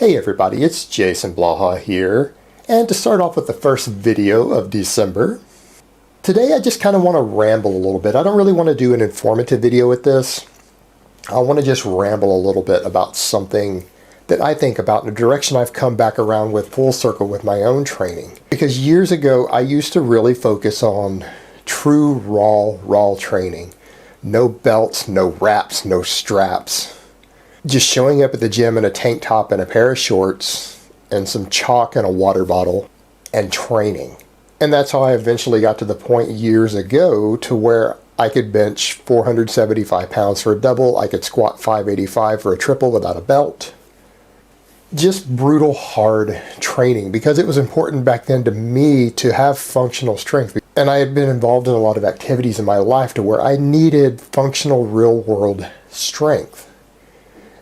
Hey everybody, it's Jason Blaha here, and to start off with the first video of December, today I just kind of want to ramble a little bit. I don't really want to do an informative video with this. I want to just ramble a little bit about something that I think about in a direction I've come back around with full circle with my own training. Because years ago, I used to really focus on true raw training. No belts, no wraps, no straps. Just showing up at the gym in a tank top and a pair of shorts and some chalk and a water bottle and training. And that's how I eventually got to the point years ago to where I could bench 475 pounds for a double. I could squat 585 for a triple without a belt. Just brutal, hard training because it was important back then to me to have functional strength. And I had been involved in a lot of activities in my life to where I needed functional real-world strength.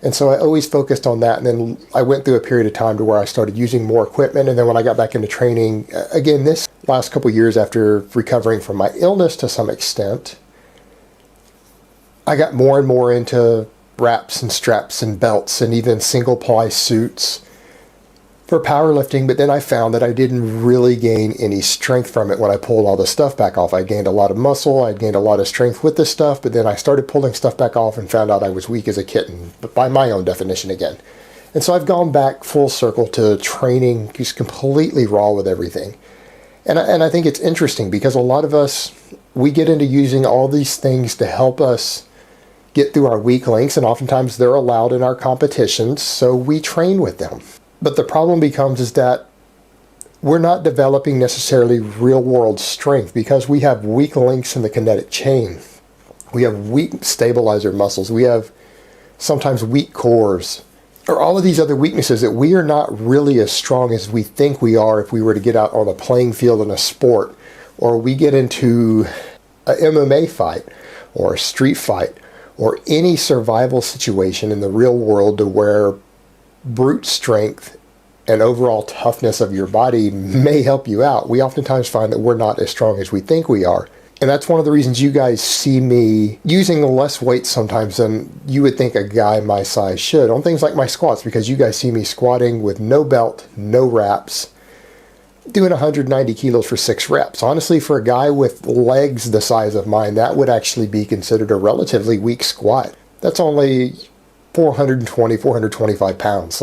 And so I always focused on that, and then I went through a period of time to where I started using more equipment, and then when I got back into training, again, this last couple years after recovering from my illness to some extent, I got more and more into wraps and straps and belts and even single-ply suits for powerlifting, but then I found that I didn't really gain any strength from it when I pulled all the stuff back off. I gained a lot of muscle, I gained a lot of strength with this stuff, but then I started pulling stuff back off and found out I was weak as a kitten, but by my own definition again. And so I've gone back full circle to training just completely raw with everything. And I think it's interesting because a lot of us, we get into using all these things to help us get through our weak links, and oftentimes they're allowed in our competitions, so we train with them. But the problem becomes is that we're not developing necessarily real-world strength because we have weak links in the kinetic chain. We have weak stabilizer muscles. We have sometimes weak cores, or all of these other weaknesses that we are not really as strong as we think we are if we were to get out on a playing field in a sport, or we get into a MMA fight or a street fight or any survival situation in the real world to where brute strength and overall toughness of your body may help you out. We oftentimes find that we're not as strong as we think we are. And that's one of the reasons you guys see me using less weight sometimes than you would think a guy my size should on things like my squats, because you guys see me squatting with no belt, no wraps, doing 190 kilos for 6 reps. Honestly, for a guy with legs the size of mine, that would actually be considered a relatively weak squat. That's only 420, 425 pounds.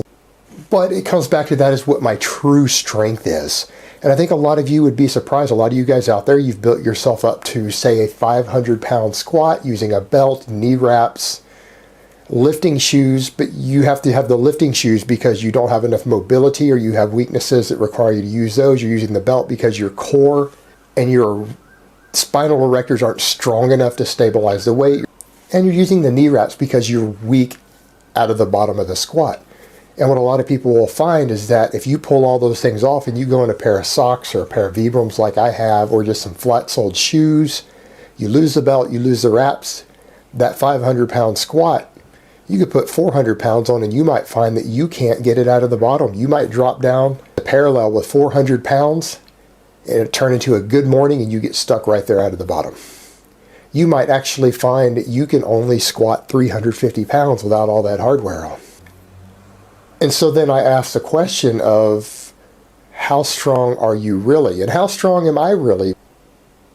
But it comes back to that is what my true strength is. And I think a lot of you would be surprised. A lot of you guys out there, you've built yourself up to, say, a 500-pound squat using a belt, knee wraps, lifting shoes, but you have to have the lifting shoes because you don't have enough mobility or you have weaknesses that require you to use those. You're using the belt because your core and your spinal erectors aren't strong enough to stabilize the weight. And you're using the knee wraps because you're weak out of the bottom of the squat. And what a lot of people will find is that if you pull all those things off and you go in a pair of socks or a pair of Vibrams like I have, or just some flat-soled shoes, you lose the belt, you lose the wraps, that 500-pound squat, you could put 400 pounds on and you might find that you can't get it out of the bottom. You might drop down the parallel with 400 pounds and it turn into a good morning and you get stuck right there out of the bottom. You might actually find that you can only squat 350 pounds without all that hardware on. And so then I asked the question of, how strong are you really? And how strong am I really?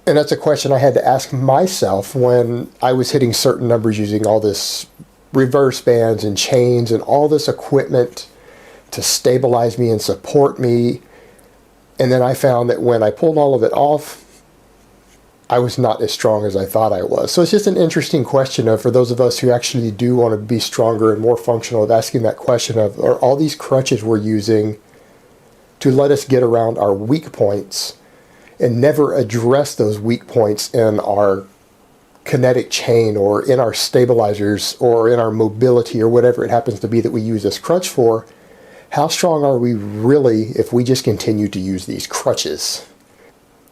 And that's a question I had to ask myself when I was hitting certain numbers using all this reverse bands and chains and all this equipment to stabilize me and support me. And then I found that when I pulled all of it off, I was not as strong as I thought I was. So it's just an interesting question of, for those of us who actually do want to be stronger and more functional, of asking that question of, are all these crutches we're using to let us get around our weak points and never address those weak points in our kinetic chain or in our stabilizers or in our mobility or whatever it happens to be that we use this crutch for? How strong are we really if we just continue to use these crutches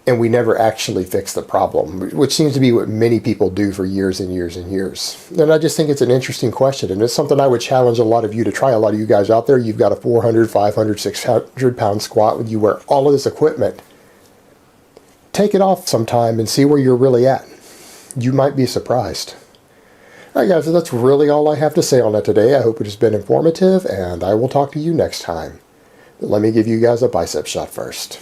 and we never actually fix the problem, which seems to be what many people do for years and years and years? And I just think it's an interesting question, and it's something I would challenge a lot of you to try. A lot of you guys out there, you've got a 400, 500, 600 pound squat when you wear all of this equipment. Take it off sometime and see where you're really at. You might be surprised. Alright guys, so that's really all I have to say on that today. I hope it has been informative, and I will talk to you next time. But let me give you guys a bicep shot first.